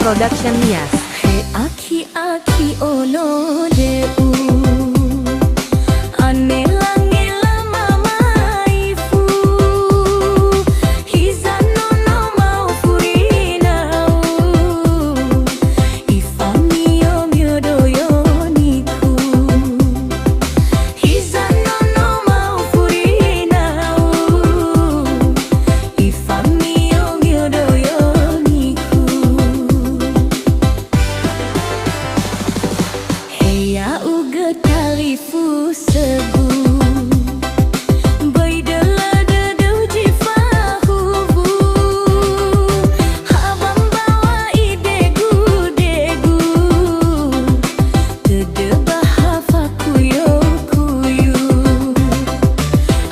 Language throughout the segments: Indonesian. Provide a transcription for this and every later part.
Production Nias. He aki-aki ono deu ane langela mama ifu hizano no mau furinau ifamio myodoyo niku hizano no mau furinau ifamio myodoyo niku ya uga talifu sebu baidala dadau jifahubu habang bawa idegu degu tedebah hafakuyo kuyu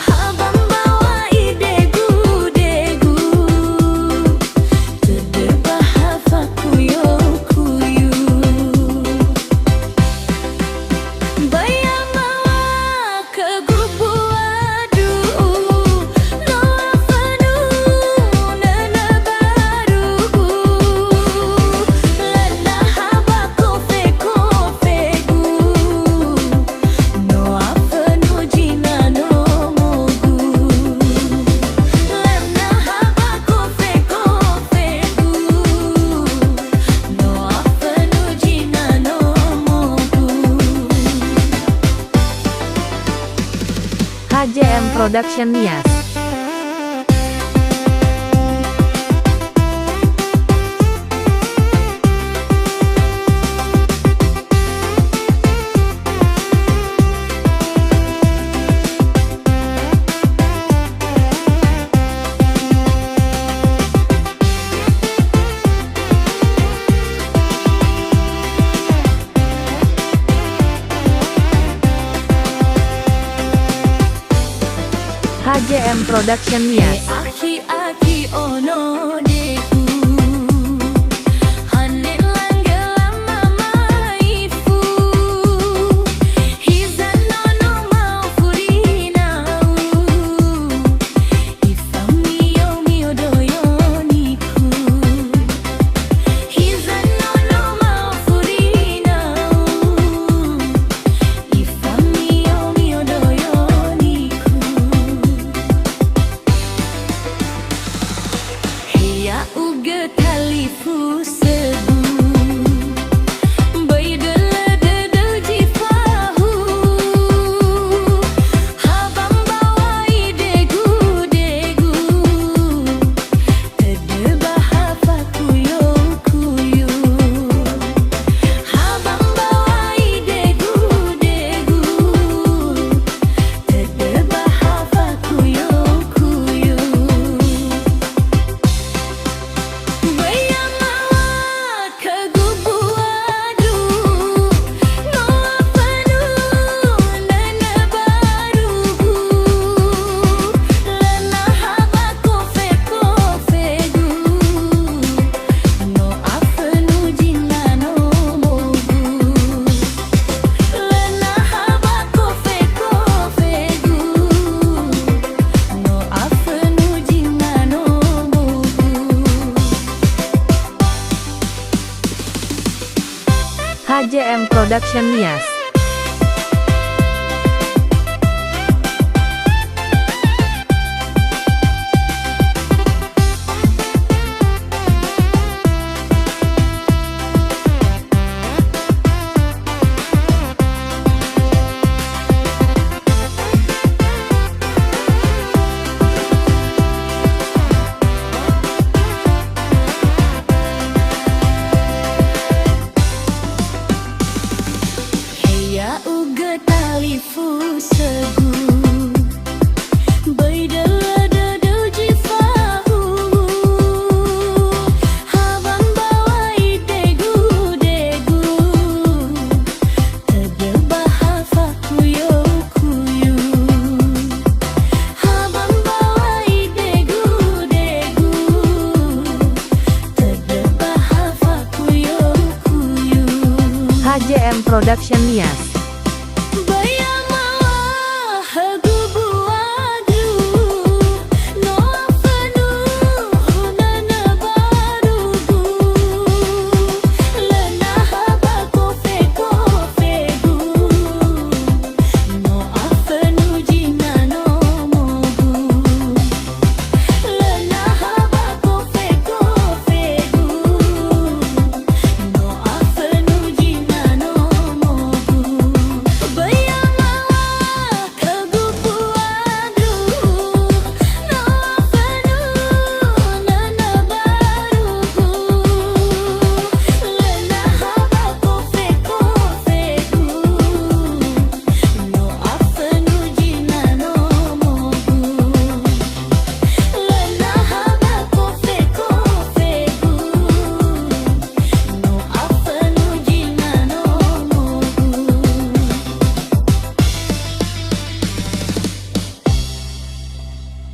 habang bawa idegu degu tedebah hafakuyo kuyu bayamawa ke gubu adu no afanu nana barugu lana haba kofe kofegu no afanu jina no mogu lana haba kofe kofegu no afanu jina no mogu HJM Production Nias. HJM Production Nias. aki-aki ono deku hane langgela mama ifu hizano no mau furinau ifamio myodoyo niku hizano no mau furinau ifamio myodoyo niku ya uga talifu sebu baidala dadau jifahu habang bawa idegu degu tedebah hafakuyo kuyu habang bawa idegu degu tedebah hafakuyo kuyu bayamawa ke gubu adu no afanu nana barugu lana haba kofe kofegu no afanu jina no mogu lana haba kofe kofegu no afanu jina no mogu HJM Production Nias. ya uga talifu segu baidala dadau jifahu habang bawa idegu degu tedebah hafakuyo kuyu habang bawa idegu degu tedebah hafakuyo kuyu HJM Production Nias.